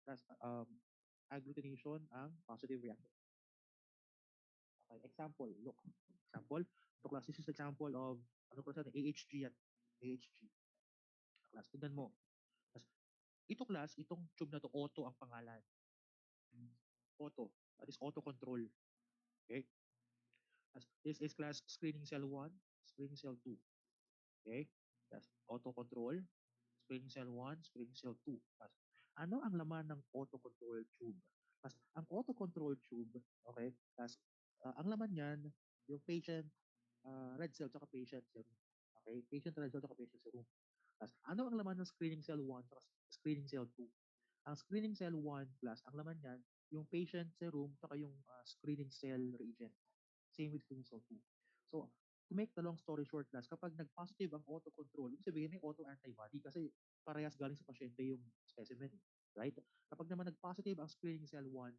plus agglutination ang positive reaction. Okay, example, look. Example, ito class, this is example of, ano class yan, AHG yan. AHG. Class, tignan mo. Ito class, itong tube na to, auto ang pangalan. Auto. That is auto control. Okay? This is class screening cell 1, screening cell 2. Okay? That's auto control, screening cell 1, screening cell 2. Ano ang laman ng auto control tube? Ang auto control tube, okay, ang laman niyan, yung patient red cell at patient serum. Okay? Patient red cell at patient serum. Ano ang laman ng screening cell 1 at screening cell 2? Ang screening cell 1 plus, ang laman niyan, yung patient serum at yung screening cell reagent. Same with screening cell 2. So, to make the long story short, class, kapag nag-positive ang auto-control, ibig sabihin may auto-antibody kasi parehas galing sa pasyente yung specimen. Right? Kapag naman nag-positive ang screening cell 1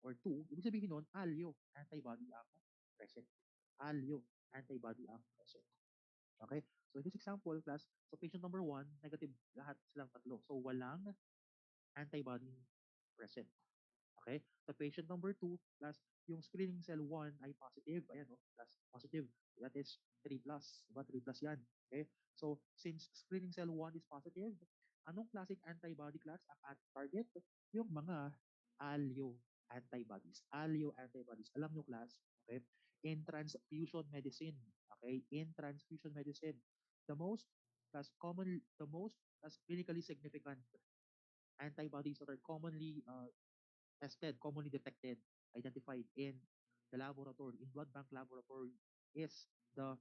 or 2, ibig sabihin nun, alyo, antibody ang present. Alyo, antibody ang present. Okay? So in this example, class, so patient number 1, negative lahat silang tatlo. So walang antibody present. Okay? Sa patient number 2, plus yung screening cell 1 ay positive. Ayan, oh, plus positive. That is 3 plus. Diba? 3 plus yan. Okay? So, since screening cell 1 is positive, anong classic antibody class ang target? Yung mga allo antibodies. Allo antibodies. Alam nyo class, okay? In transfusion medicine, okay? In transfusion medicine, the most clinically significant antibodies that are commonly tested, commonly detected, identified in the laboratory, in blood bank laboratory, is the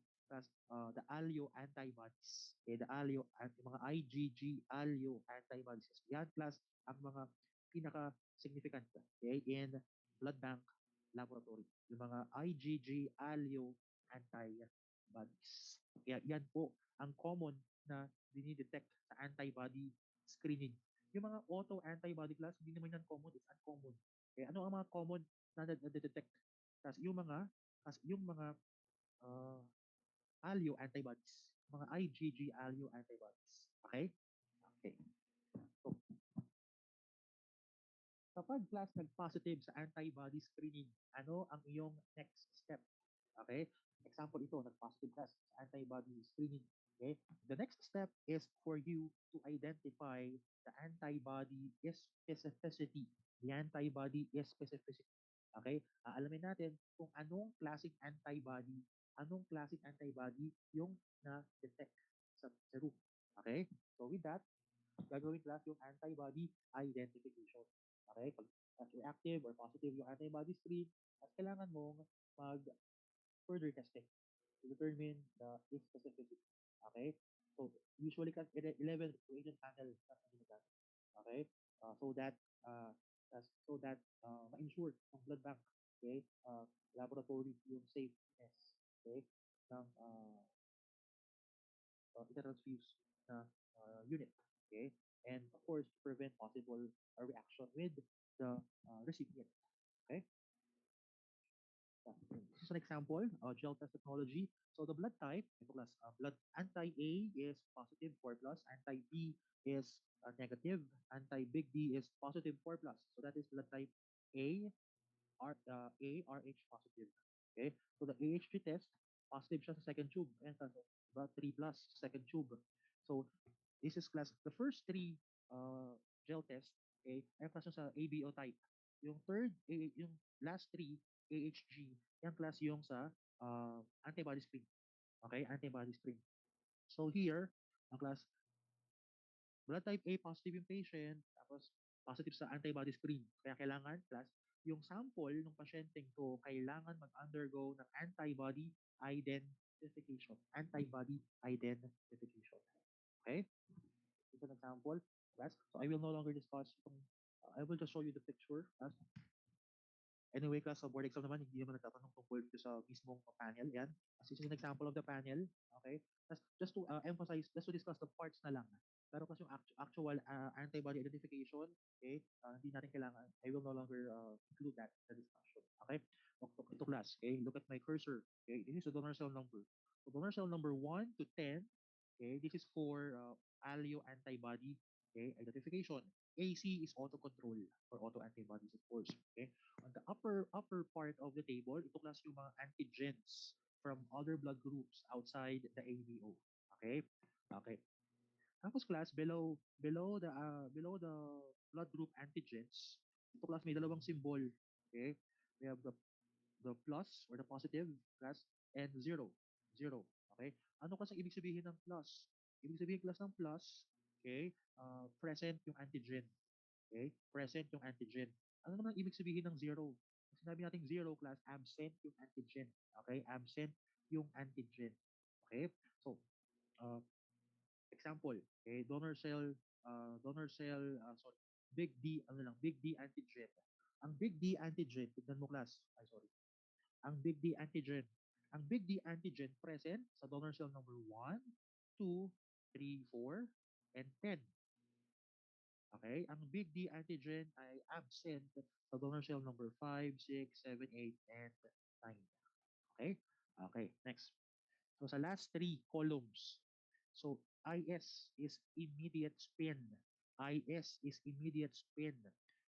allo antibodies. Okay, the allo, mga IgG allo antibodies. Yan plus ang mga pinaka-significant, okay, in blood bank laboratory. Yung mga IgG allo antibodies. Kaya yan po ang common na dinidetect sa antibody screening. Yung mga auto-antibody class, hindi naman yan common, it's uncommon. Okay, ano ang mga common na na-detect? Kasi yung mga uh, allo antibodies, mga IgG allo antibodies. Okay? Okay. So, kapag class nag-positive sa antibody screening, ano ang iyong next step? Okay? Example ito, nag-positive class sa antibody screening. Okay? The next step is for you to identify the antibody specificity. The antibody specificity. Okay? Alamin natin kung anong klaseng antibody yung na-detect sa serum. Okay? So with that, gagawin class yung antibody identification. Okay? Pag reactive or positive yung antibody screen, at kailangan mong mag further testing to determine the specificity. Okay? So, usually, 11 reagent panel na ginagamit. Okay? So that ma-ensure ng blood bank, okay, laboratory yung safeness, okay, ng intertransfuse na unit, okay, and of course to prevent possible reaction with the recipient, okay. This is an example of gel test technology. So the blood type, ito class, blood anti-A is positive 4 plus, anti-B is negative, anti-big D is positive 4 plus. So that is blood type A, RH positive. Okay, so the AHG test, positive siya sa second tube, and about 3 plus second tube. So this is class, the first three gel test, okay, ay class sa ABO type. Yung third, yung last three, AHG, yan class yung sa antibody screen. Okay, antibody screen. So here, ang class, blood type A positive yung patient, tapos positive sa antibody screen. Kaya kailangan class, yung sample ng pasyenteng to kailangan mag-undergo ng antibody identification. Antibody identification. Okay? It's an example. Class. So I will no longer discuss. I will just show you the picture. Class. Anyway, class, sa board exam naman, hindi naman nagtatanong tungkol dito sa mismong panel. Yan. As this is an example of the panel. Okay? Just to emphasize, just to discuss the parts na lang. Pero kasi yung actual antibody identification, okay, hindi natin kailangan. I will no longer include that in the discussion. Okay? Ito class, okay? Look at my cursor. Okay? This is the donor cell number. So donor cell number 1 to 10, okay? This is for allo antibody, okay, identification. AC is auto-control or auto-antibodies, of course. Okay? On the upper part of the table, ito class yung mga antigens from other blood groups outside the ABO. Okay? Okay. Tapos class, below the blood group antigens, ito class may dalawang symbol. Okay? We have the plus or the positive class and zero. Zero. Okay? Ano kasi ibig sabihin ng plus? Ibig sabihin class ng plus, okay, present yung antigen. Okay? Present yung antigen. Ano naman ang ibig sabihin ng zero? Sinabi natin zero class, absent yung antigen. Okay? Absent yung antigen. Okay? So, uh, example, okay, sorry, big D antigen. Ang big D antigen, tignan mo class, sorry, ang big D antigen. Ang big D antigen present sa donor cell number 1, 2, 3, 4, and 10. Okay? Ang big D antigen ay absent sa donor cell number 5, 6, 7, 8, and 9. Okay? Okay, next. So sa last three columns, so IS is immediate spin. IS is immediate spin.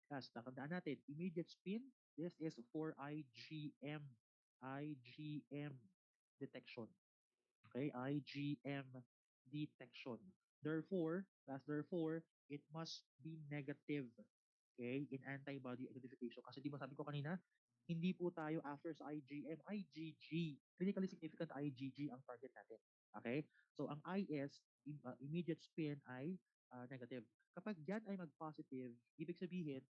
Tapos nakandaan natin, immediate spin, this is for IgM. IgM detection. Okay, IgM detection. Therefore, it must be negative. Okay, in antibody identification. Kasi di ba sabi ko kanina, hindi po tayo after sa IgM, IgG, clinically significant IgG ang target natin. Okay? So ang IS, immediate spin ay negative. Kapag yan ay mag-positive, ibig sabihin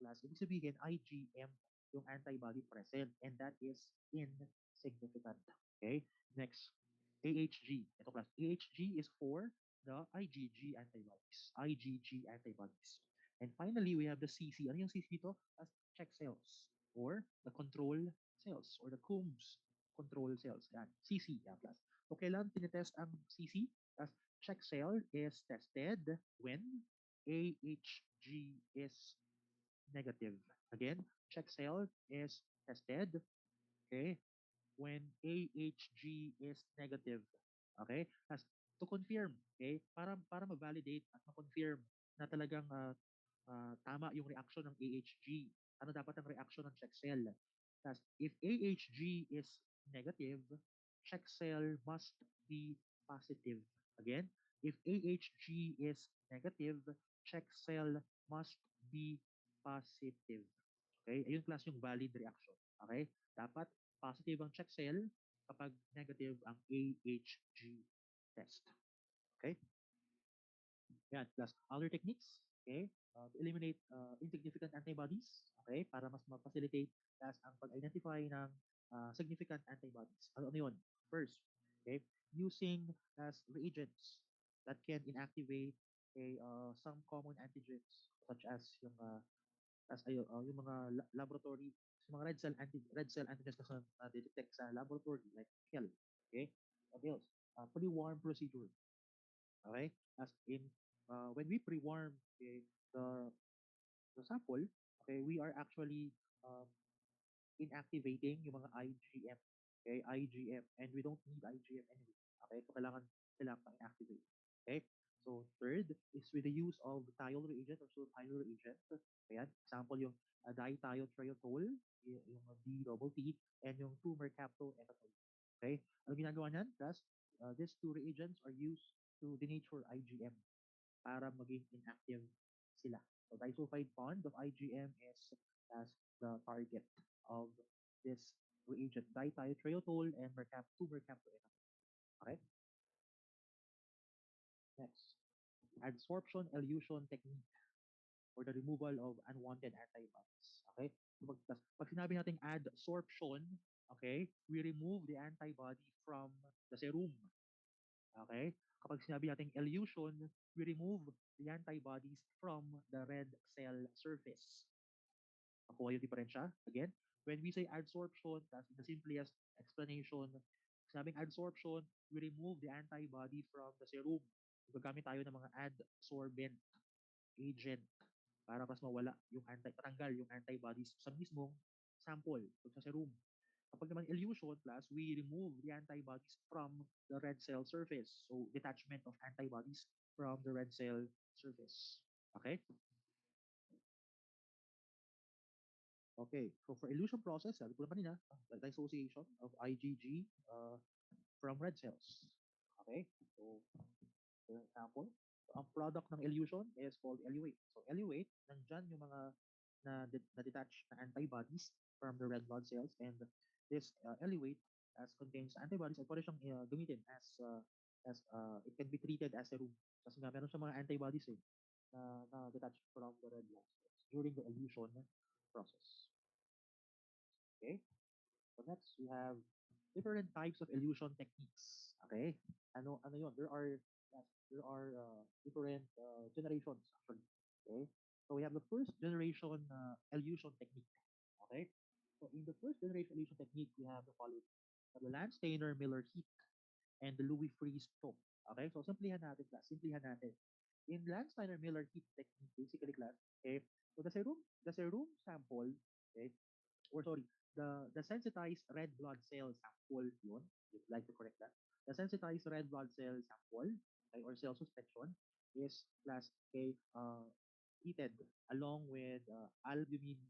IgM yung antibody present and that is insignificant. Okay? Next, AHG. Ito class. AHG is for the IgG antibodies. IgG antibodies. And finally, we have the CC. Ano yung CC dito? As check cells or the control cells or the Coombs control cells. Yan. CC. Yan class. So, kailan tinetest ang CC? As check cell is tested when AHG is negative. Again, check cell is tested, okay, when AHG is negative. Okay? As to confirm, okay? Para ma-validate at ma-confirm na talagang tama yung reaction ng AHG. Ano dapat ang reaction ng check cell? As if AHG is negative, check cell must be positive. Again, if AHG is negative, check cell must be positive. Okay? Ayun class yung valid reaction. Okay? Dapat positive ang check cell kapag negative ang AHG test. Okay? Yan, plus other techniques, okay? To eliminate insignificant antibodies, okay? Para mas ma-facilitate plus ang pag-identify ng significant antibodies. Ano yun? First, okay? Using as reagents that can inactivate some common antigens such as yung mga laboratory, yung mga red cell antigens na detect sa laboratory like KEL, okay? What else? Pre-warm procedure, okay? As in when we pre-warm, okay, the the sample, okay, we are actually um, inactivating yung mga IgM, okay, IgM, and we don't need IgM anyway, okay? So kailangan pa inactivate, okay? So third is with the use of thiol reagent or thiol reagent. Ayan, example yung dithiotreotol, yung D double T, and yung 2-mercaptoethanol. Okay? Ano ginagawa niyan? Plus, these two reagents are used to denature IgM para maging inactive sila. So disulfide bond of IgM is as the target of this reagent, dithiotreotol and 2-mercaptoethanol. Okay? Next, adsorption elution technique or the removal of unwanted antibodies. Okay? So pag sinabi natin adsorption, okay, we remove the antibody from the serum. Okay? Kapag sinabi natin elution, we remove the antibodies from the red cell surface. Nakuha yung diferensya? Again, when we say adsorption, that's the simplest explanation. Sabing adsorption, we remove the antibody from the serum. Gagamit tayo ng mga adsorbent agent para mas mawala yung patanggal yung antibodies sa mismong sample o sa serum. Kapag naman elution plus, we remove the antibodies from the red cell surface. So, detachment of antibodies from the red cell surface. Okay? Okay, so for elution process, sabi ko lang kanina, the dissociation of IgG from red cells. Okay, so for example, ang product ng elution is called eluate. So eluate, nandyan yung mga na-detach na antibodies from the red blood cells, and this eluate as contains antibodies ay pwede siyang gamitin as it can be treated as serum. Kasi nga meron siya mga antibodies na detach from the red blood cells during the elution process. Okay? So next, we have different types of elution techniques. Okay? Ano yun? There are different generations actually. Okay? So we have the first generation elution technique. Okay? So in the first generation elution technique, we have the following. The Landsteiner Miller heat and the Louis Freeze Stoke. Okay? So simplihan natin class. Simplihan natin. In Landsteiner Miller heat technique, basically class, okay? So the serum sample, okay, or sorry, the sensitized red blood cell sample yun, if you'd like to correct that. The sensitized red blood cell sample, okay, or cell suspension is class A heated along with albumin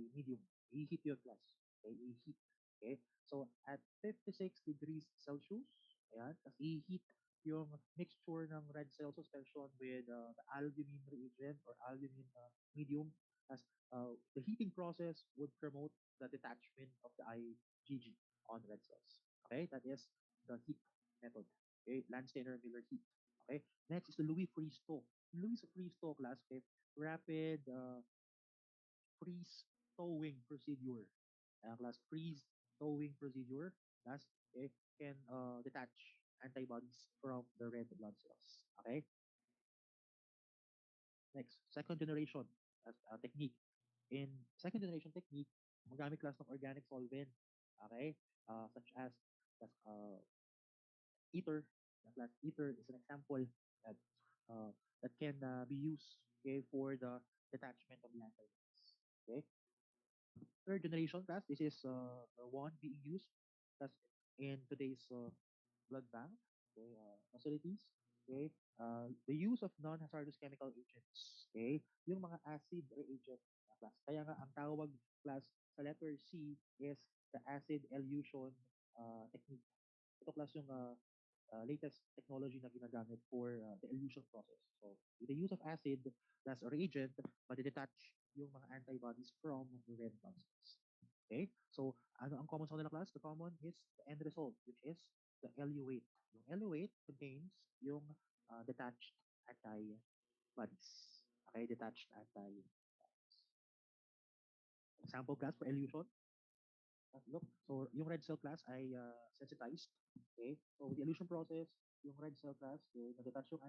medium. I-heat your class. Okay, i-heat. Okay, so at 56 degrees Celsius, ayan, tapos i-heat yung mixture ng red cell suspension with the albumin reagent or albumin medium as the heating process would promote the detachment of the IgG on red cells. Okay, that is the heat method. Okay, Landsteiner-Miller heat. Okay, next is the Louis Freeze-Thaw. Louis Freeze-Thaw class, okay, rapid freeze thawing procedure. Class freeze thawing procedure. Class, okay, can detach antibodies from the red blood cells. Okay. Next, second generation technique. In second generation technique, magamit class ng organic solvent. Okay. Such as ether. Class ether is an example that uh, that can be used, okay, for the detachment of the antibodies. Okay. Third generation class, this is the one being used as in today's blood bank, okay, facilities. Okay, the use of non-hazardous chemical agents. Okay, yung mga acid reagent na class. Kaya nga ang tawag class sa letter C is the acid elution technique. Ito class yung latest technology na ginagamit for the elution process. So, with the use of acid plus a reagent, detach yung mga antibodies from the red blood cells. Okay? So, ano ang common sa kanila class? The common is the end result, which is the eluate. Yung eluate contains yung detached antibodies. Okay? Detached antibodies. Example class for elution. Look, so yung red cell class ay sensitized. Okay? So with the elution process, yung red cell class, nag-detach yung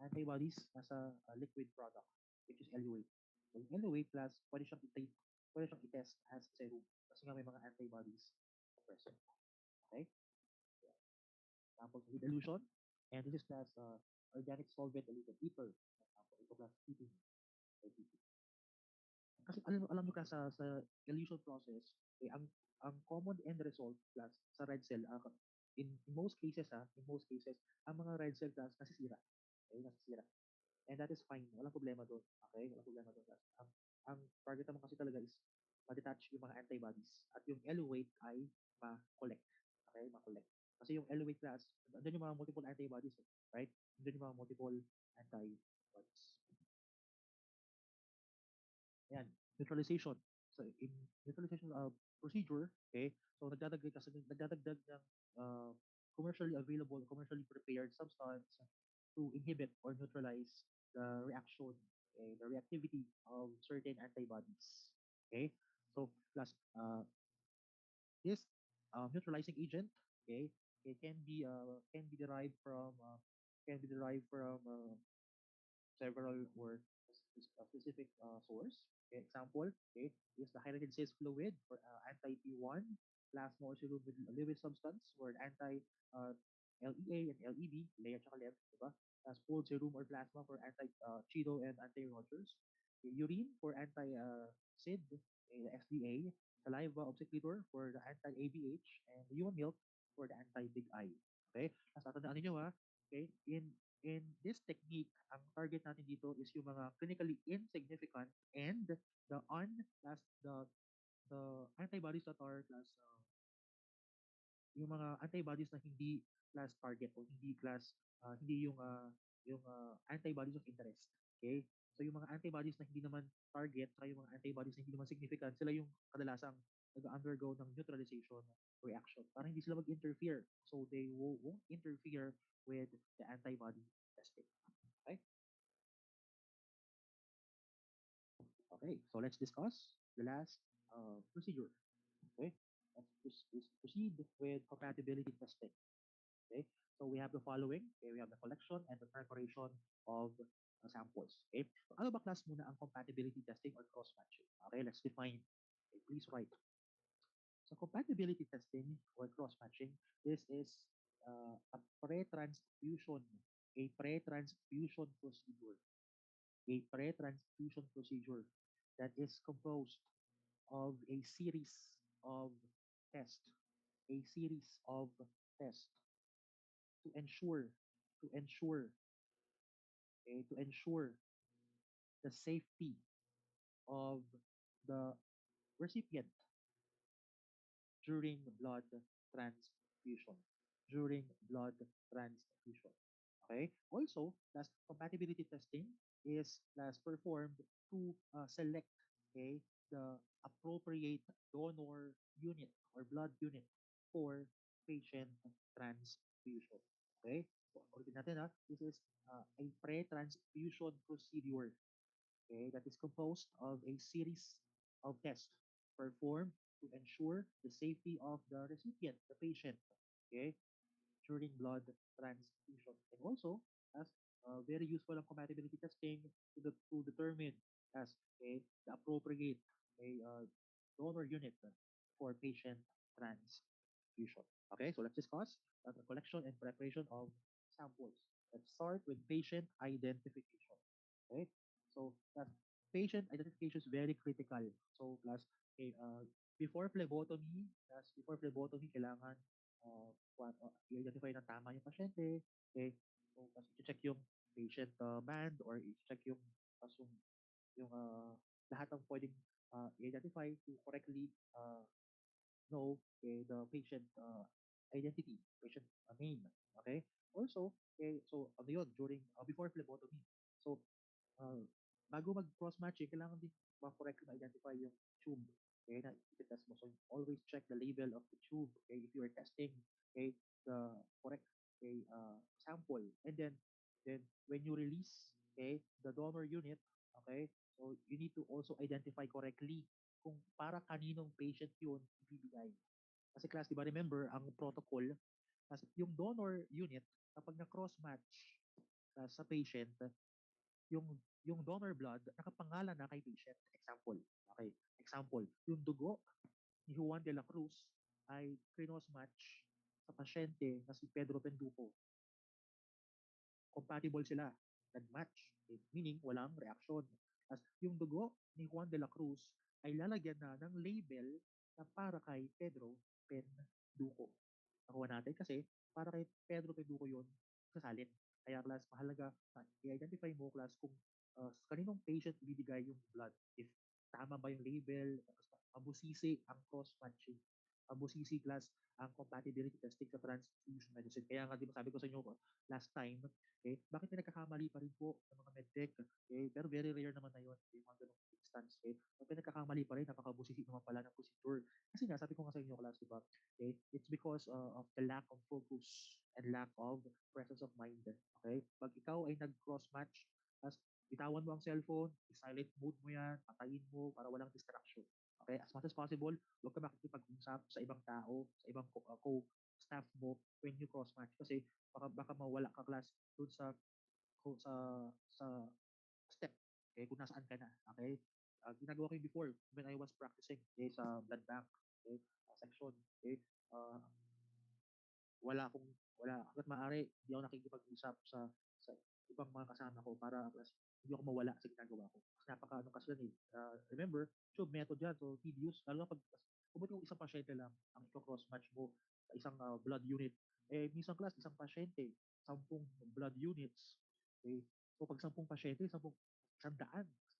antibodies nasa liquid product, which is eluate. So yung eluate class, pwede siyang i-test as serum kasi nga may mga antibodies present. Okay? Yeah. Example with elution, and this is class organic solvent eluted ether. Example, ito class heating. Kasi alam nyo ka sa elution process, ang common end result class sa red cell, in most cases ang mga red cell class nasisira. Okay, nasisira. And that is fine. Walang problema doon. Okay, walang problema doon. Ang target naman kasi talaga is ma-detach yung mga antibodies at yung eluate ay ma-collect. Okay, ma-collect. Kasi yung eluate class, andun yung mga multiple antibodies, right? Andun yung mga multiple antibodies. Ayan, neutralization. So in neutralization procedure, okay, so nagdadagdag ng commercially available, commercially prepared substance to inhibit or neutralize the reaction, okay, the reactivity of certain antibodies. Okay, so plus this neutralizing agent, okay, it can be derived from several or a specific source. Okay, example, okay, is the hydrogen fluid for anti-P1, plasma or serum with Lewis substance for anti-LEA and LEB, layer tsaka LEB, diba? As pooled serum or plasma for anti-Chido and anti-Rogers. Okay, urine for anti-SID, SDA, saliva oxycleator for the anti-ABH, and human milk for the anti-big eye. Okay? Tapos tatandaan ninyo okay, in this technique, ang target natin dito is yung mga clinically insignificant and the un plus the antibodies that are plus yung mga antibodies na hindi class target o hindi class hindi yung antibodies of interest. Okay? So yung mga antibodies na hindi naman target saka yung mga antibodies na hindi naman significant, sila yung kadalasang nag-undergo ng neutralization reaction para hindi sila mag-interfere. So they won't interfere with the antibody testing. Okay? Okay, so let's discuss the last procedure. Okay, let's proceed with compatibility testing. Okay, so we have the following. Okay, we have the collection and the preparation of samples. Okay, so ano ba class muna ang compatibility testing or cross-matching? Okay, let's define. Okay, please write. So compatibility testing or cross-matching, this is a pre-transfusion, a pre-transfusion procedure, a pre-transfusion procedure that is composed of a series of tests, a series of tests to ensure, to ensure, to ensure the safety of the recipient during blood transfusion. During blood transfusion. Okay. Also, last compatibility testing is last performed to select okay the appropriate donor unit or blood unit for patient transfusion. Okay. So, ulitin natin ha. This is a pre-transfusion procedure okay, that is composed of a series of tests performed to ensure the safety of the recipient, the patient, okay, during blood transfusion. And also, as very useful ang compatibility testing to determine as okay, the appropriate okay, donor unit for patient transfusion. Okay, so let's discuss the collection and preparation of samples. Let's start with patient identification. Okay, so that patient identification is very critical. So plus, okay, before phlebotomy, kailangan i-identify na tama yung pasyente. Okay, so mas i-check yung patient band or i-check yung tas lahat ng pwedeng i-identify to correctly know the patient identity, patient name. Okay? Also, okay, so ano yun, during, before phlebotomy. So, uh, bago mag-cross-matching, kailangan din ma-correct ma-identify yung tube. Okay, na i-test mo. So, always check the label of the tube. Okay, if you are testing, okay, the correct okay, sample. And then when you release, okay, the donor unit, okay, so you need to also identify correctly kung para kaninong patient yun ibibigay. Kasi class, di ba remember, ang protocol, kasi yung donor unit, kapag na-cross-match sa patient, yung yung donor blood nakapangalan na kay patient. Example. Okay. Example, yung dugo ni Juan de la Cruz ay cross-match sa pasyente na si Pedro Penduko. Compatible sila. Nag-match. Okay. Meaning, walang reaction. As yung dugo ni Juan de la Cruz ay lalagyan na ng label na para kay Pedro Penduko. Nakuha natin kasi para kay Pedro Penduko yun sasalin. Kaya class, mahalaga i-identify mo class kung kaninong patient ibibigay yung blood. If tama ba yung label, mabusisi ang cross-matching. Mabusisi class ang compatibility testing sa transfusion medicine. Kaya nga, di ba sabi ko sa inyo last time, okay, bakit may nagkakamali pa rin po ng mga medtech? Okay, pero very rare naman na yun, yung mga ganong instance. Okay, bakit nagkakamali pa rin, napakabusisi naman pala ng procedure. Kasi nga, sabi ko nga sa inyo class, di ba, okay, it's because of the lack of focus and lack of presence of mind. Okay, pag ikaw ay nag-cross match, as bitawan mo ang cellphone, i-silent mode mo yan, patayin mo para walang distraction. Okay, as much as possible, huwag ka makikipag-usap sa ibang tao, sa ibang co-staff mo when you cross match kasi baka mawala ka class doon sa sa step okay kung nasaan ka na okay ginagawa ko yung before when I was practicing okay sa blood bank okay section okay uh, wala hangga't maaari hindi ako nakikipag-usap sa ibang mga kasama ko para plus hindi ako mawala sa ginagawa ko kasi napaka ano kasi yan remember so method yan so tedious lalo na pag kung yung isang pasyente lang ang i-cross match mo sa isang blood unit minsan class isang pasyente 10 blood units okay so pag 10 pasyente 10 100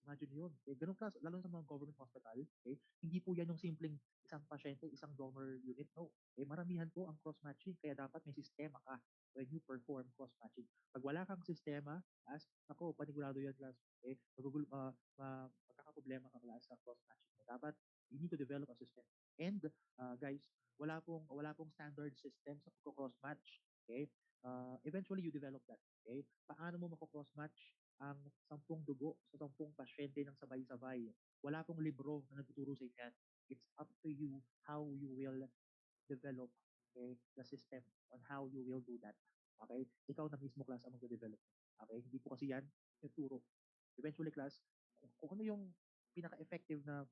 Imagine yun. Okay? Ganun class, lalo na sa mga government hospital, okay? Hindi po yan yung simpleng isang pasyente, isang donor unit. No. Okay? Maramihan po ang cross-matching, kaya dapat may sistema ka when you perform cross-matching. Pag wala kang sistema, as, ako, panigurado yan, class. Okay? Magkakaproblema ka, class, sa cross-matching. Dapat, you need to develop a system. And, guys, wala pong standard system sa cross-match. Okay? Eventually, you develop that. Okay? Paano mo mako-cross-match ang 10 dugo sa 10 pasyente ng sabay-sabay? Wala pong libro na nagtuturo sa inyo. It's up to you how you will develop, okay, the system on how you will do that. Okay? Ikaw na mismo, class, ang mag-develop. Okay? Hindi po kasi yan yung turo. Eventually, class, kung ano yung pinaka-effective na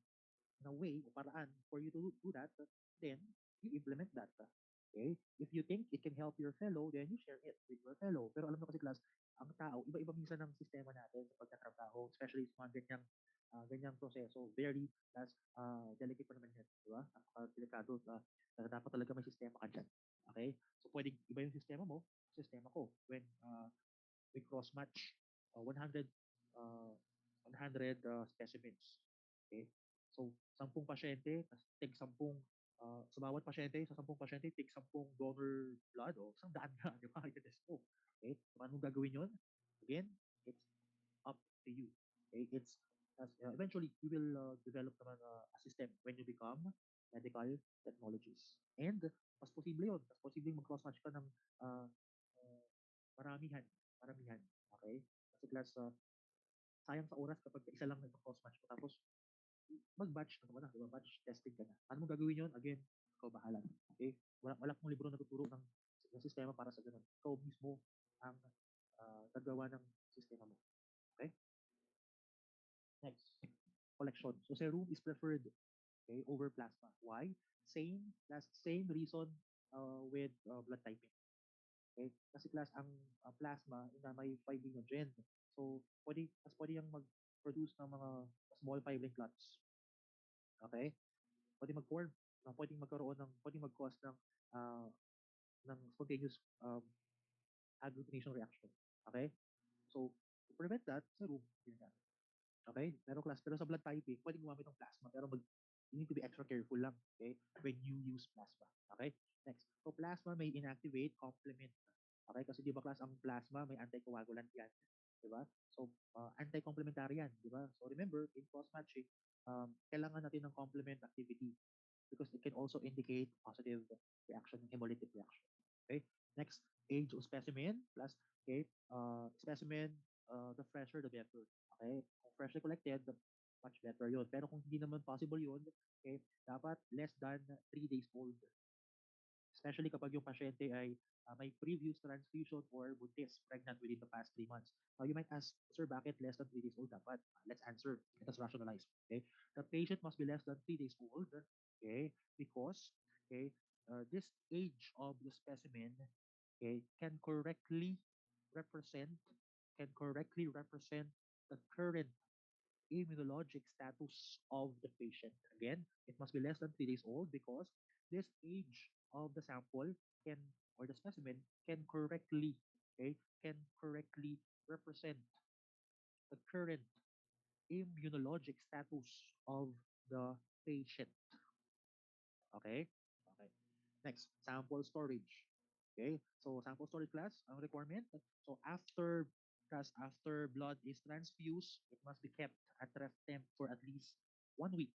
way o paraan for you to do that, then you implement that. Okay? If you think it can help your fellow, then you share it with your fellow. Pero alam mo kasi, class, ang tao, iba-iba minsan ng sistema natin sa pagtatrabaho, especially sa mga ganyang proseso. Very, class, delicate pa naman yan. Di ba? Delikado na dapat talaga may sistema ka dyan. Okay? So, pwedeng iba yung sistema mo, sistema ko. When we cross-match 100 uh, 100 specimens. Okay? So, 10 pasyente, tig 10, sa bawat pasyente, sa 10 pasyente, tig 10 donor blood, o 100 na, di ba? Ito-test mo. Okay? So, paano gagawin yun? Again, it's up to you. Okay? Eventually, you will develop naman a system when you become medical technologists. And, mas posible yun. Mas posible mag-cross-match ka ng uh, uh, maramihan. Maramihan. Okay? Kasi, class, sayang sa oras kapag isa lang nagpa-cross-match mo. Tapos, mag-batch na naman na, diba? Batch testing ka na. Ano mo gagawin yun? Again, ikaw bahala. Okay? Wala pong libro na tuturo ng sistema para sa ganun. Ikaw mismo ang gagawa ng sistema mo. Okay? Next, collection. So, serum is preferred, okay, over plasma. Why? Same reason with blood typing. Okay? Kasi, class, ang plasma na may fibrinogen. So, pwede yung mag-produce ng mga small fibrine clots. Okay? Pwede mag-form, pwedeng mag-cause ng spontaneous agglutination reaction. Okay? So, to prevent that, serum, ginagamit. Okay? Pero sa blood typing, pwede gumamit ng plasma, pero you need to be extra careful lang, okay, when you use plasma. Okay? Next. So, plasma may inactivate complement. Okay? Kasi di ba, class, ang plasma may anticoagulant yan. Di ba? So, anti-complementary yan. Di ba? So, remember, in cross-matching, kailangan natin ng complement activity because it can also indicate positive reaction, hemolytic reaction. Okay? Next, age of specimen plus, okay, specimen, the fresher the better. Okay? Kung freshly collected, much better yun. Pero kung hindi naman possible yun, okay, dapat less than 3 days old. Especially kapag yung pasyente ay may previous transfusion or buntis, pregnant within the past 3 months. Now, you might ask, sir, bakit less than 3 days old dapat? Let's answer. Let us rationalize. Okay? The patient must be less than 3 days old, okay, because, okay, this age of the specimen, okay, represent can correctly represent the current immunologic status of the patient. Again, it must be less than 3 days old because this age of the sample can, or the specimen can correctly, okay, can correctly represent the current immunologic status of the patient. Okay? Okay. Next, sample storage. Okay? So, sample storage, class, ang requirement. So, after blood is transfused, it must be kept at rest temp for at least 1 week.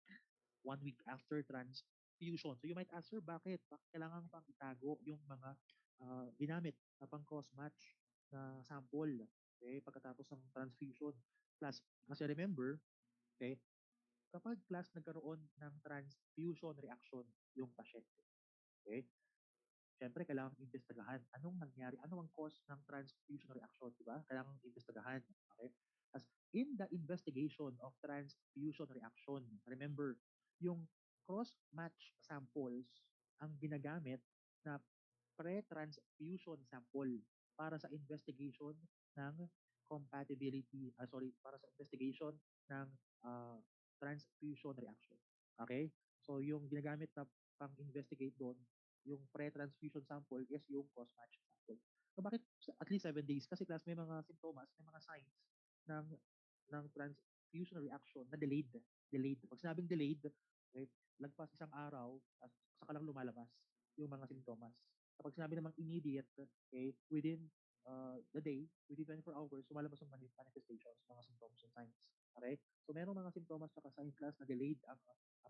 1 week after transfusion. So, you might ask, sir, bakit? Bakit kailangan pang itago yung mga ginamit na pang cross-match na sample, okay, pagkatapos ng transfusion? Plus, kasi remember, okay, kapag, class, nagkaroon ng transfusion reaction yung pasyente, okay, syempre, kailangan imbestigahan. Anong nangyari? Ano ang cause ng transfusion reaction? Diba? Kailangan imbestigahan. Okay? As in the investigation of transfusion reaction, remember, yung cross-match samples ang ginagamit na pre-transfusion sample para sa investigation ng para sa investigation ng uh, transfusion reaction. Okay? So, yung ginagamit na pang-investigate doon, yung pre-transfusion sample is yung cross-match sample. So, bakit at least 7 days? Kasi, class, may mga simptomas, may mga signs ng fusion reaction na delayed. Delayed. Pag sinabing delayed, okay, lagpas isang araw, saka lang lumalabas yung mga simptomas. Kapag sinabi namang immediate, okay, within the day, within 24 hours, lumalabas yung manifestations, mga symptoms and signs. Okay? So, merong mga simptomas at signs class na delayed ang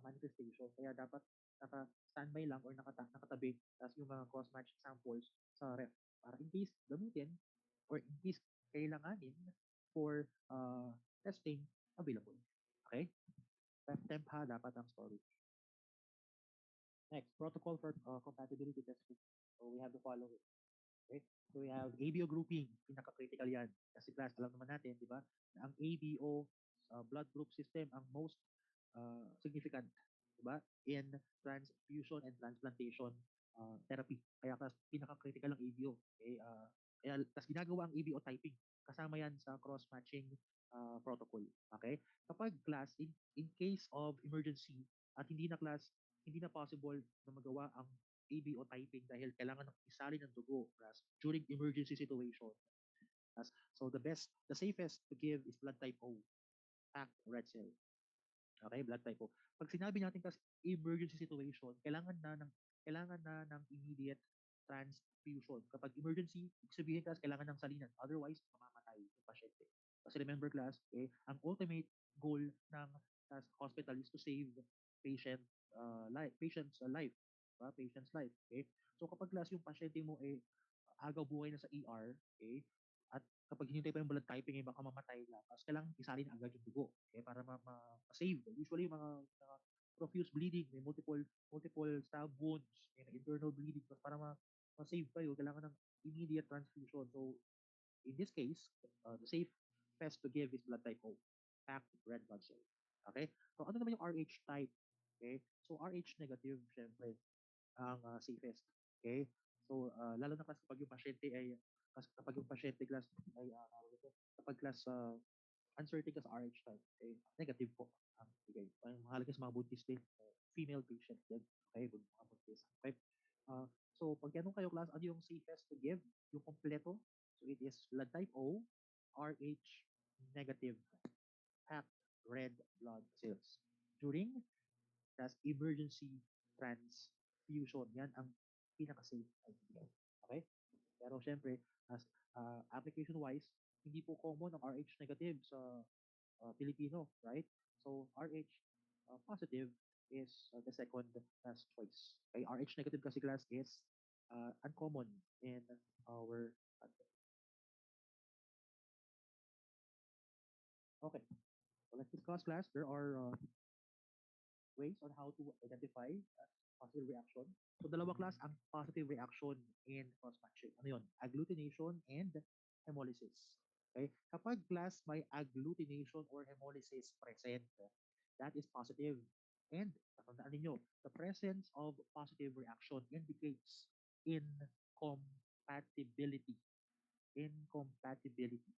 manifestation. Kaya dapat naka-standby lang or nakatabi tapos yung mga cross-match samples sa ref para in case gamitin or in case kailanganin for testing available. Okay? Temp ha, dapat ang storage. Next, protocol for compatibility testing. So we have to follow it. Okay? So we have ABO grouping, pinaka-critical yan. Kasi class, alam naman natin, di ba, na ang ABO blood group system ang most significant, di ba, in transfusion and transplantation therapy. Kaya class, pinaka-critical ang ABO. Okay? Kaya, tas ginagawa ang ABO typing. Kasama yan sa cross-matching protocol. Okay? Kapag class, in case of emergency, at hindi na possible na magawa ang ABO typing dahil kailangan ng isali ng dugo plus during emergency situation. So the safest to give is blood type O, packed red cell. Okay, blood type O. Pag sinabi natin kasi emergency situation, kailangan na ng immediate transfusion. Kapag emergency, ibig sabihin kasi kailangan ng salinan. Otherwise, mamamatay yung pasyente. Kasi remember class, ang ultimate goal ng hospital is to save patient patient's life, patient's life. Okay? So kapag class yung pasyente mo agaw buhay na sa ER, okay? At kapag hinintay pa yung blood typing, baka mamatay na. Tapos kailangan isalin agad yung dugo, okay? Para ma-save. Usually mga profuse bleeding, may multiple stab wounds, may internal bleeding, para ma-save kayo, kailangan ng immediate transfusion. So in this case, the safest to give is blood type O, packed red blood cell. Okay? So ano naman yung RH type? Okay? So RH negative, syempre, ang safest. Okay? So lalo na kasi kapag yung pasyente class ay kapag class uncertain ka sa RH type, negative po ang bigay. Ang mahalaga sa mga buntis din, female patient din. Okay? Mga buntis. Okay? So pag tanong kayo class, ano yung safest to give? Yung kompleto. So it is blood type O, RH negative, packed red blood cells during emergency transfusion. Yan ang pinaka-safe na ibigay. Okay? Pero syempre, as application-wise, hindi po common ang RH negative sa Filipino, right? So RH positive is the second class choice. Okay, RH negative kasi class is uncommon in our country. Okay, so let's discuss class. There are ways on how to identify positive reaction. So dalawa class ang positive reaction in cross-matching. Ano yun? Agglutination and hemolysis. Okay? Kapag class may agglutination or hemolysis present, that is positive. And tandaan ninyo, the presence of positive reaction indicates incompatibility. Incompatibility.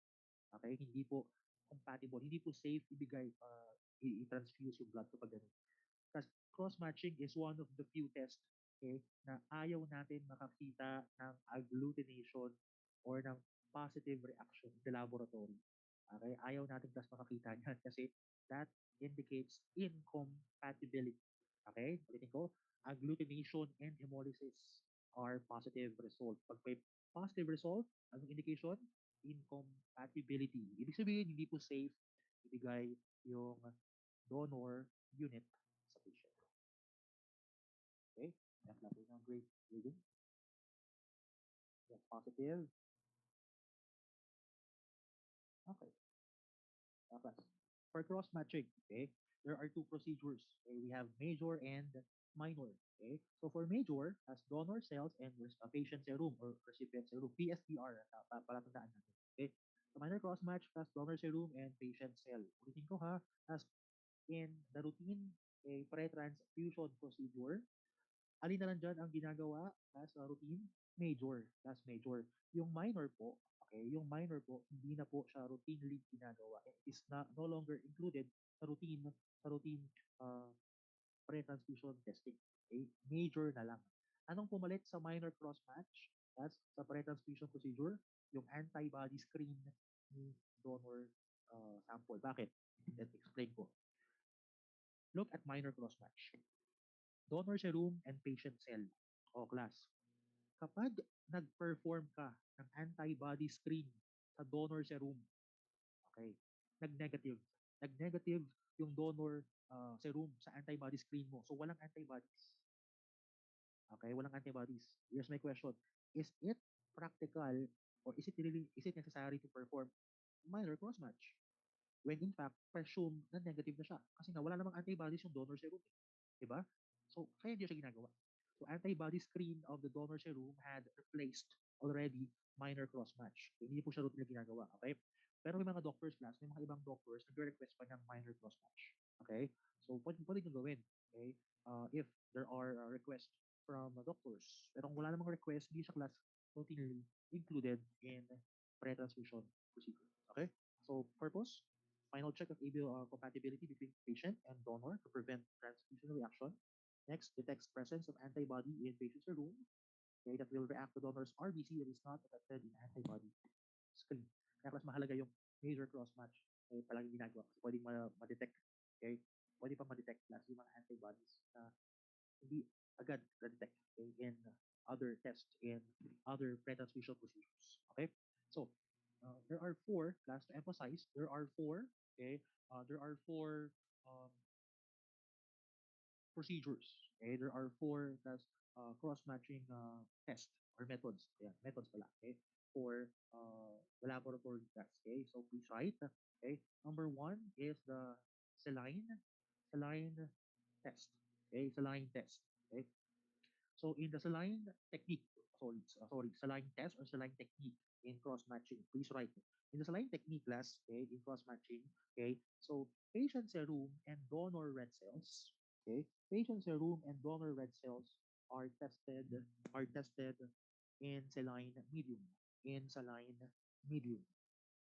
Okay? Hindi po compatible. Hindi po safe ibigay, i-transfuse yung blood kapag ganun. Kasi cross-matching is one of the few tests, okay, na ayaw natin makakita ng agglutination or ng positive reaction in the laboratory. Okay? Ayaw natin kasi makakita niyan kasi that indicates incompatibility. Okay? Ulitin ko, agglutination and hemolysis are positive result. Pag may positive result, anong indication? Incompatibility. Ibig sabihin, hindi po safe ibigay yung donor unit sa patient. Okay? That's natin ng great reading. Yes, positive. Okay. For cross-matching, okay, there are two procedures. Okay? We have major and minor. Okay? So for major, as donor cells and patient serum or recipient serum, PSDR, palatandaan natin. Okay? So minor cross-match plus donor serum and patient cell. Ulitin ko ha, as in the routine pre-transfusion procedure, alin na lang dyan ang ginagawa as routine? Major. That's major. Yung minor po, okay, yung minor po, hindi na po siya routinely ginagawa. It is no longer included sa routine uh, pre-transfusion testing. Okay? Major na lang. Anong pumalit sa minor cross-match? That's sa pre-transfusion procedure, yung antibody screen ni donor sample. Bakit? Let's explain ko. Look at minor cross-match. Donor serum and patient cell. O class, kapag nag-perform ka ng antibody screen sa donor serum, okay, nag-negative. Nag-negative yung donor serum sa antibody screen mo. So walang antibodies. Okay, walang antibodies. Here's my question. Is it practical or is it necessary to perform minor cross-match? When in fact, presume na negative na siya. Kasi nga, wala namang antibodies yung donor serum. Diba? So, kaya hindi siya ginagawa. So, antibody screen of the donor serum had replaced already minor cross-match. Okay, hindi po siya routinely ginagawa. Okay? Pero may mga doctors class, may mga ibang doctors nag-request pa ng minor cross-match. Okay? So, pwede nyo gawin. Okay? If there are requests from doctors. Pero kung wala namang request, hindi siya class routinely included in pre-transfusion procedure. Okay? So, purpose, final check of ABL compatibility between patient and donor to prevent transfusion reaction. Next, detects presence of antibody in patient's serum, okay, that will react to donor's RBC that is not affected in antibody screen. Kaya mas mahalaga yung major cross-match ay palagi ginagawa kasi pwedeng ma-detect, okay? Pwede pa ma-detect plus yung mga antibodies na hindi agad na-detect, okay, in other tests, in other pre-transfusion procedures. Okay? So, there are four, class to emphasize, there are four, okay, there are four procedures. Okay, there are four cross-matching tests or methods. Yeah, methods pala. Okay, for the laboratory test. Okay, so please write. Okay, number one is the saline test. Okay, saline test. Okay, so in the saline technique, saline test or saline technique in cross-matching, please write. In the saline technique class, okay, in cross-matching, okay, so patient serum and donor red cells, okay, patient serum and donor red cells are tested in saline medium, in saline medium,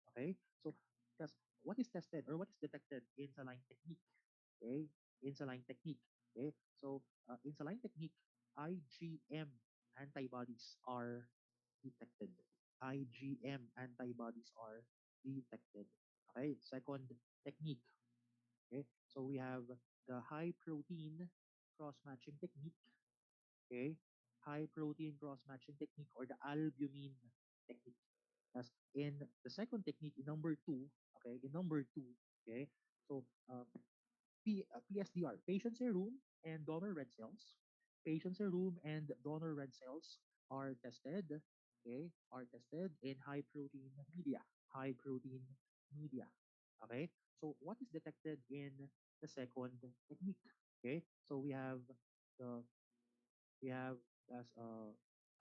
okay. So that's what is tested or what is detected in saline technique, okay, in saline technique, okay. So in saline technique, IgM antibodies are detected. IgM antibodies are detected. Okay, second technique. Okay, so we have the high protein cross matching technique. Okay, high protein cross matching technique or the albumin technique. As in the second technique, in number two, okay, in number two, okay, so PSDR, patient serum and donor red cells. Patient serum and donor red cells are tested, okay, are tested in high protein media, high protein media. Okay, so what is detected in the second technique? Okay, so the we have as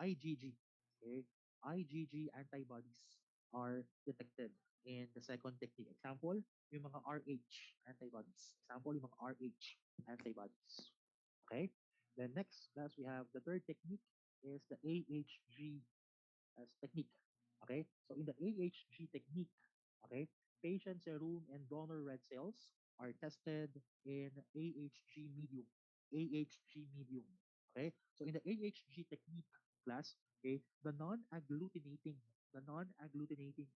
IgG. Okay, IgG antibodies are detected in the second technique. Example, yung mga RH antibodies. Example, yung mga RH antibodies. Okay, then next class we have the third technique is the AHG as technique. Okay, so in the AHG technique, okay, patient serum and donor red cells are tested in AHG medium. AHG medium. Okay, so in the AHG technique class, okay, the non-agglutinating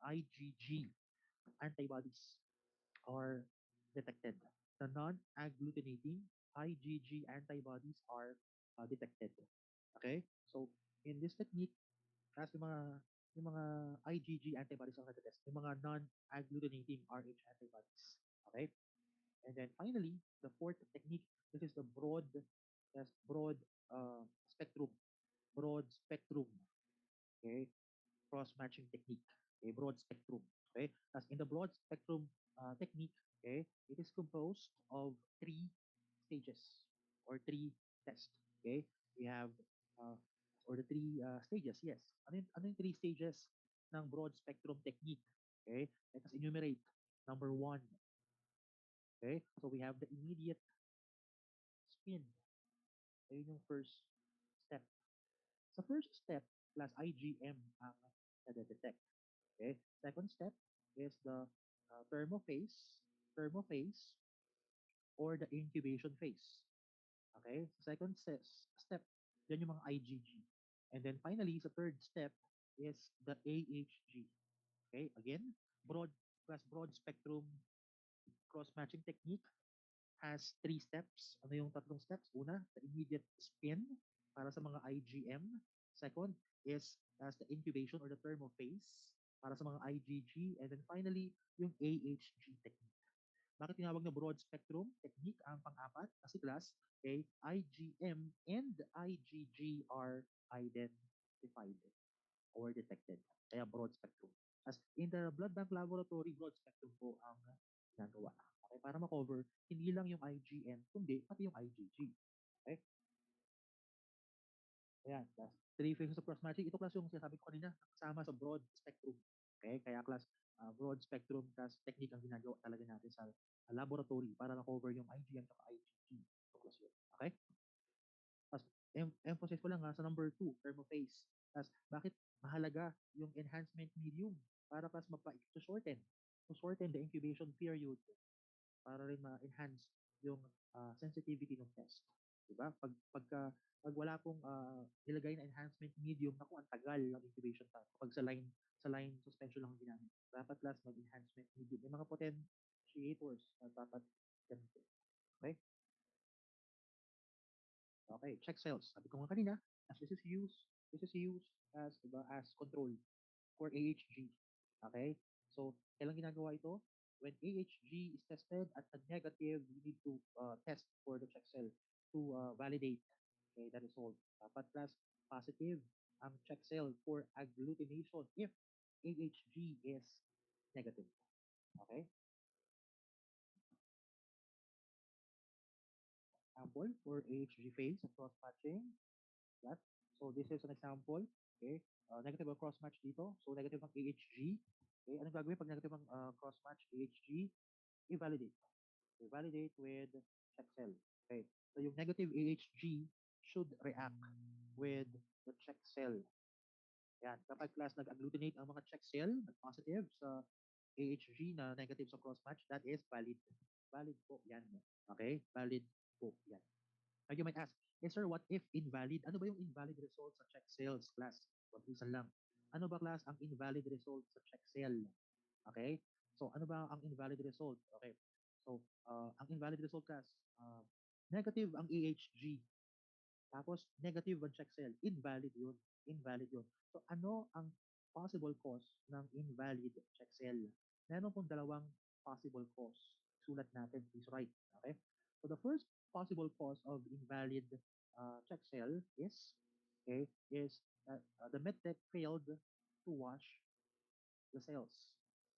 IgG antibodies are detected. The non-agglutinating IgG antibodies are detected. Okay, so in this technique, tapos yung mga IgG antibodies ang natetest, yung mga non-agglutinating RH antibodies. Okay? And then finally, the fourth technique, this is the broad spectrum, broad spectrum, okay, cross-matching technique, okay, broad spectrum, okay. As in the broad spectrum technique, okay, it is composed of three stages or three tests, okay. We have uh, or the three stages, yes. Ano yung three stages ng broad spectrum technique? Okay, let us enumerate. Number one, okay, so we have the immediate spin. Ayun yung first step. Sa first step, plus IgM ang nade-detect. Okay, second step is the thermophase or the incubation phase. Okay, second step, yan yung mga IgG. And then finally, sa third step is the AHG. Okay, again, broad spectrum cross-matching technique has three steps. Ano yung tatlong steps? Una, the immediate spin para sa mga IgM. Second is as the incubation or the thermal phase para sa mga IgG. And then finally, yung AHG technique. Bakit tinawag na broad spectrum technique ang pang-apat? Kasi class, okay, IgM and IgG are identified or detected. Kaya broad spectrum. As in the blood bank laboratory, broad spectrum po ang ginagawa. Okay, para ma-cover, hindi lang yung IgM, kundi pati yung IgG. Okay? Ayan, class. Three phases of cross-matching. Ito class yung sinasabi ko kanina, kasama sa broad spectrum. Okay? Kaya class, broad spectrum class technique ang ginagawa talaga natin sa laboratory para ma-cover yung IgM at IgG. Ito class yun. Okay? Tapos, emphasis ko lang sa number 2, thermophase. Tapos, bakit mahalaga yung enhancement medium? Para pas to shorten the incubation period para rin ma-enhance yung sensitivity ng test. Diba? Pag wala pong nilagay na enhancement medium, naku, ang tagal ng incubation time. Pag sa line suspension lang ang ginamit. Dapat class mag-enhancement medium. May mga potentiators na dapat ganito. Okay? Okay, check cells. Sabi ko nga kanina, as this is used as, diba, as control for AHG. Okay? So, kailan ginagawa ito? When AHG is tested at a negative, we need to test for the check cell to validate, okay, the result. Dapat plus positive ang check cell for agglutination if AHG is negative. Okay? Example for AHG phase of cross-matching. That. So this is an example. Okay? Negative ang cross-match dito. So negative ang AHG. Okay? Anong gagawin pag negative ang cross-match AHG? I-validate. I-validate with check cell. Okay? So yung negative AHG should react with the check cell. Yan. Kapag class nag-agglutinate ang mga check cell, nag-positive sa AHG na negative sa cross-match, that is valid. Valid po yan. Okay? Valid po yan. Now you might ask, yes sir, what if invalid? Ano ba yung invalid result sa check cells, class? Mabilisan lang. Ano ba class ang invalid result sa check cell? Okay? So ano ba ang invalid result? Okay. So ang invalid result class, negative ang AHG. Tapos negative ang check cell. Invalid yun. Invalid yun. So ano ang possible cause ng invalid check cell? Meron pong dalawang possible cause. Sulat natin, please write. Okay? So the first possible cause of invalid check cell is the medtech failed to wash the cells.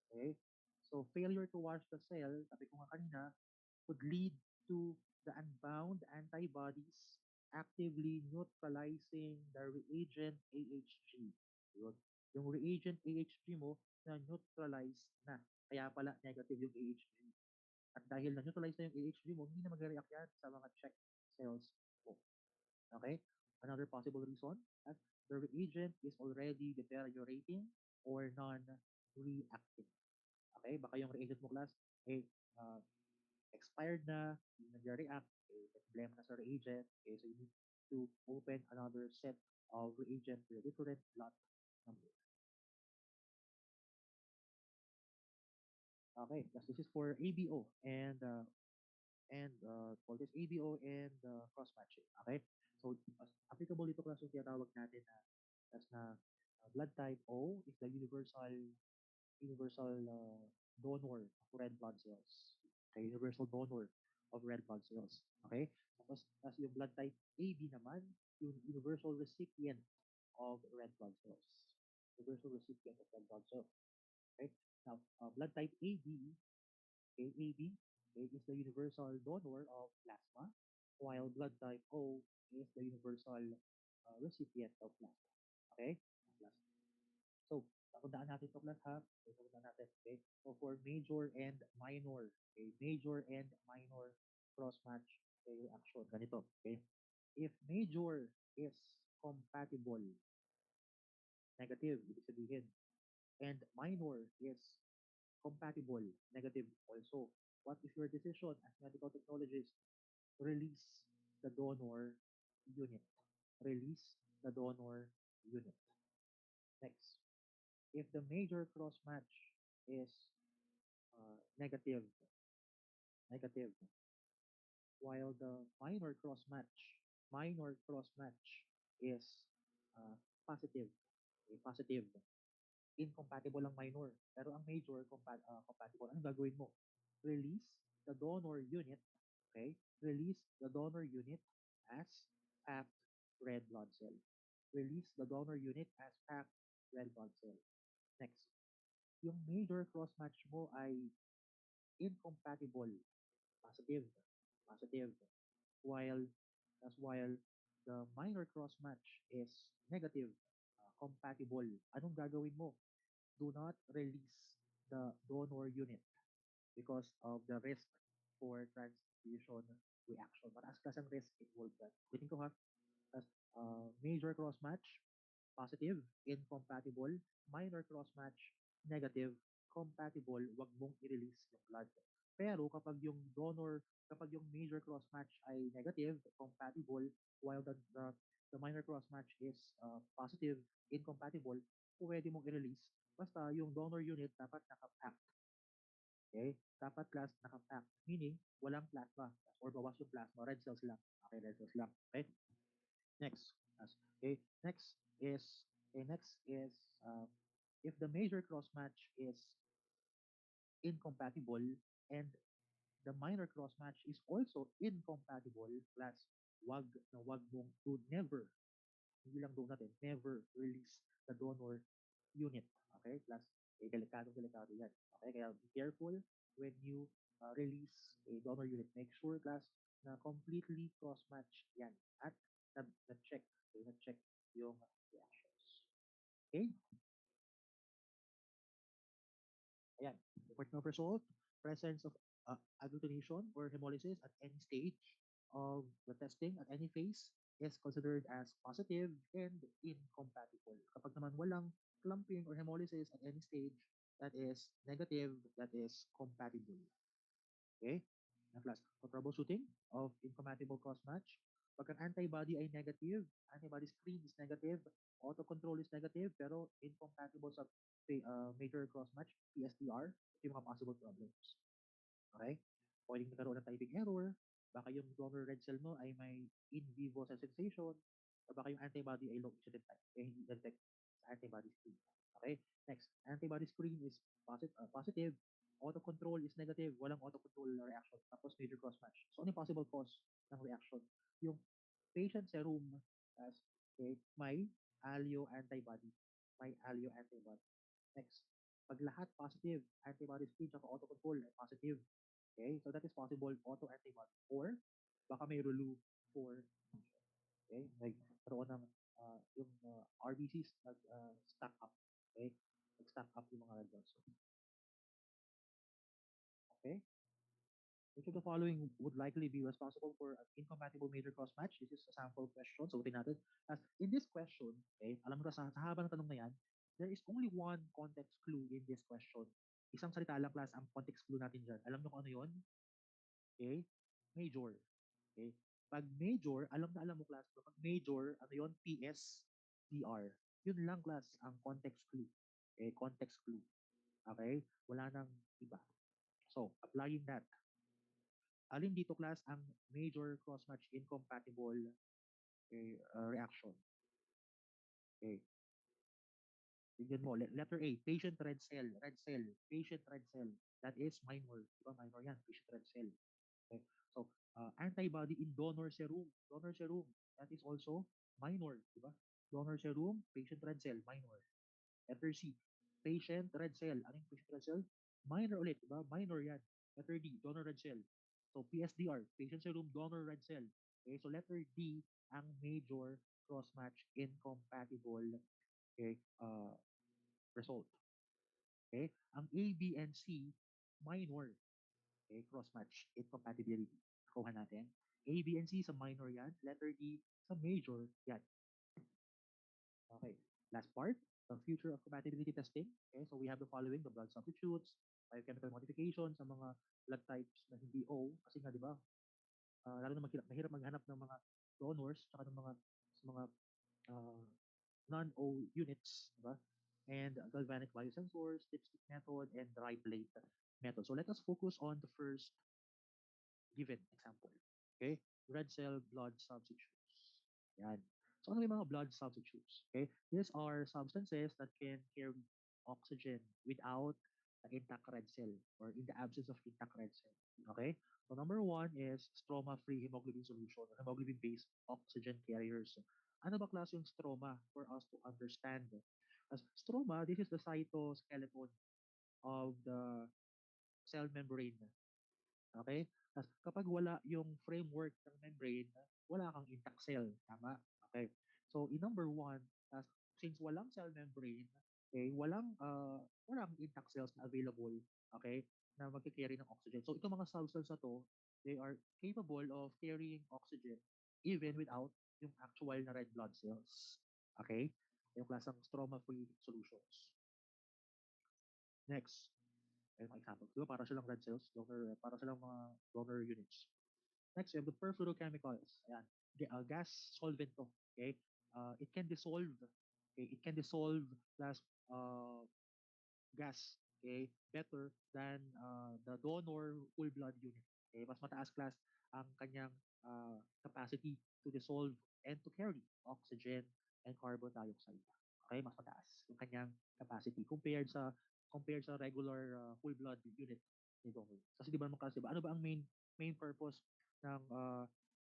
Okay? So failure to wash the cell, sabi ko nga kanina, could lead to the unbound antibodies actively neutralizing the reagent AHG. Yun. Yung reagent AHG mo na neutralize na. Kaya pala negative yung AHG. At dahil na-neutralize na yung AHG mo, hindi na mag-react yan sa mga check cells mo. Okay? Another possible reason, that the reagent is already deteriorating or non-reacting. Okay? Baka yung reagent mo class, uh, expired na, hindi nag-react, problema na sa reagent, so you need to open another set of reagent with a different lot number. Okay, this is for ABO and for this ABO and cross-matching. Okay, so applicable dito class yung tinatawag natin na blood type O is the universal donor of red blood cells. Okay, universal donor of red blood cells. Okay? Tapos yung blood type AB naman, yung universal recipient of red blood cells. Universal recipient of red blood cells. Okay? Now, blood type AB, okay, AB okay, is the universal donor of plasma, while blood type O is the universal recipient of plasma. Okay? So, tandaan natin ito class ha. Okay, tandaan natin. Okay? So, for major and minor. Okay? Major and minor cross-match reaction. Ganito. Okay? If major is compatible, negative, ibig sabihin. And minor is compatible, negative also. What is your decision as medical technologist? Release the donor unit. Release the donor unit. Next. If the major cross match is negative, negative, while the minor cross match is uh, positive. Okay, positive. Incompatible ang minor. Pero ang major, compatible. Anong gagawin mo? Release the donor unit, okay? Release the donor unit as packed red blood cell. Release the donor unit as packed red blood cell. Next, yung major cross-match mo ay incompatible, positive, positive. While, while the minor cross-match is negative, compatible. Anong gagawin mo? Do not release the donor unit because of the risk for transfusion reaction. Mataas kasi ang risk involved dyan. Ulitin ko ha, as major cross-match, positive, incompatible, minor cross-match, negative, compatible, wag mong i-release yung blood. Pero kapag yung major cross-match ay negative, compatible, while the minor cross-match is positive, incompatible, pwede mong i-release. Basta yung donor unit dapat nakapack. Okay? Dapat class nakapack. Meaning, walang plasma or bawas yung plasma. Red cells lang. Okay, red cells lang. Okay? Next. Okay, next is if the major cross match is incompatible and the minor cross match is also incompatible, plus wag mong to never, hindi lang do natin, never release the donor unit. Okay, plus delikado yan. Okay, kaya be careful when you release a donor unit. Make sure class na completely cross match yan at na-check, okay, na-check yung reactions. Okay? Ayan. Important of result, presence of agglutination or hemolysis at any stage of the testing at any phase is considered as positive and incompatible. Kapag naman walang clumping or hemolysis at any stage, that is negative, that is compatible. Okay? Na class. For troubleshooting of incompatible cross-match, pag ang antibody ay negative, antibody screen is negative, auto-control is negative, pero incompatible sa major cross-match, PSDR, ito yung mga possible problems. Okay? Pwedeng nagkaroon ng typing error, baka yung donor red cell mo ay may in vivo sensitization, o baka yung antibody ay low incident type, kaya hindi detect sa antibody screen. Okay? Next, antibody screen is positive, auto-control is negative, walang auto-control na reaction, tapos major cross-match. So, ano yung possible cause ng reaction? Yung patient serum as okay, may allo antibody. May allo antibody. Next, pag lahat positive, antibody screen at auto-control ay positive. Okay, so that is possible auto-antibody or baka may relu for okay, nagkaroon ng yung RBCs nag-stack up. Okay, nag-stack up yung mga red blood cells. Okay, which of the following would likely be responsible for an incompatible major cross match? This is a sample question. So, ulitin natin. As in this question, okay, alam mo sa haba ng tanong na yan, there is only one context clue in this question. Isang salita lang class ang context clue natin dyan. Alam nyo kung ano yun? Okay? Major. Okay? Pag major, alam mo class, pag major, ano yun? PSDR. Yun lang class ang context clue. Okay? Context clue. Okay? Wala nang iba. So, applying that, alin dito class ang major cross-match incompatible reaction? Okay. Tignan mo, letter A, patient red cell, patient red cell. That is minor. Diba? Minor yan, patient red cell. Okay. So, antibody in donor serum. Donor serum, that is also minor. Diba? Donor serum, patient red cell, minor. Letter C, patient red cell. Ano yung patient red cell? Minor ulit. Diba? Minor yan. Letter D, donor red cell. So, PSDR, patient serum, donor red cell. Okay, so letter D, ang major cross-match incompatible okay, result. Okay, ang A, B, and C, minor. Okay, cross-match incompatibility. Kuha natin. A, B, and C sa minor yan. Letter D sa major yan. Okay, last part, the future of compatibility testing. Okay, so we have the following, the blood substitutes, biochemical modifications sa mga blood types na hindi O. Kasi nga, di ba, lalo na mahirap maghanap ng mga donors tsaka ng mga uh, non-O units, di ba? And galvanic biosensors, dipstick method, and dry plate method. So let us focus on the first Given example. Okay? Red cell blood substitutes. Yan. So ano yung mga blood substitutes? Okay? These are substances that can carry oxygen without the intact red cell or in the absence of intact red cell. Okay? So number one is stroma-free hemoglobin solution or hemoglobin-based oxygen carriers. Ano ba klase yung stroma for us to understand? As stroma, this is the cytoskeleton of the cell membrane. Okay? Tas kapag wala yung framework ng membrane, wala kang intact cell. Tama? Okay. So, in number one, since walang cell membrane, okay, walang intact cells na available, okay, na magkikarry ng oxygen. So, itong mga substance na to, they are capable of carrying oxygen even without yung actual na red blood cells. Okay? Yung klaseng stroma-free solutions. Next. Ayun mga example. Di ba para silang red cells, para silang mga donor units. Next, we have the perfluorochemicals. Ayan. Gas solvent to. Okay? It can dissolve. Okay? It can dissolve plus uh, gas. Okay? Better than the donor whole blood unit. Okay? Mas mataas class ang kanyang capacity to dissolve and to carry oxygen and carbon dioxide. Okay? Mas mataas yung kanyang capacity compared sa regular whole blood unit ni donor. Kasi di ba naman kasi, ano ba ang main purpose ng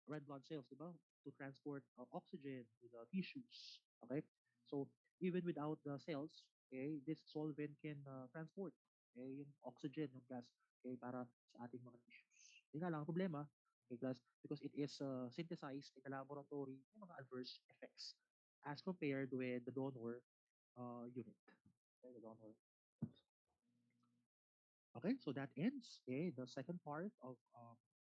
red blood cells, di ba? To transport oxygen to the tissues. Okay? So, even without the cells, okay, this solvent can transport yung oxygen, yung gas, okay, para sa ating mga tissues. Yung nga lang, ang problema, okay, because it is synthesized in the laboratory, may mga adverse effects as compared with the donor unit. Okay, the donor. Okay, so that ends the second part of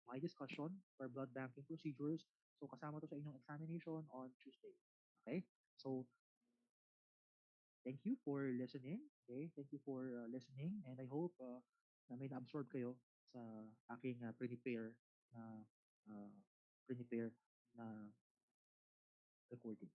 my discussion for blood banking procedures. So kasama to sa inyong examination on Tuesday. Okay, so thank you for listening. Okay, thank you for listening and I hope na may na-absorb kayo sa aking prepare na uh, prepare na recording.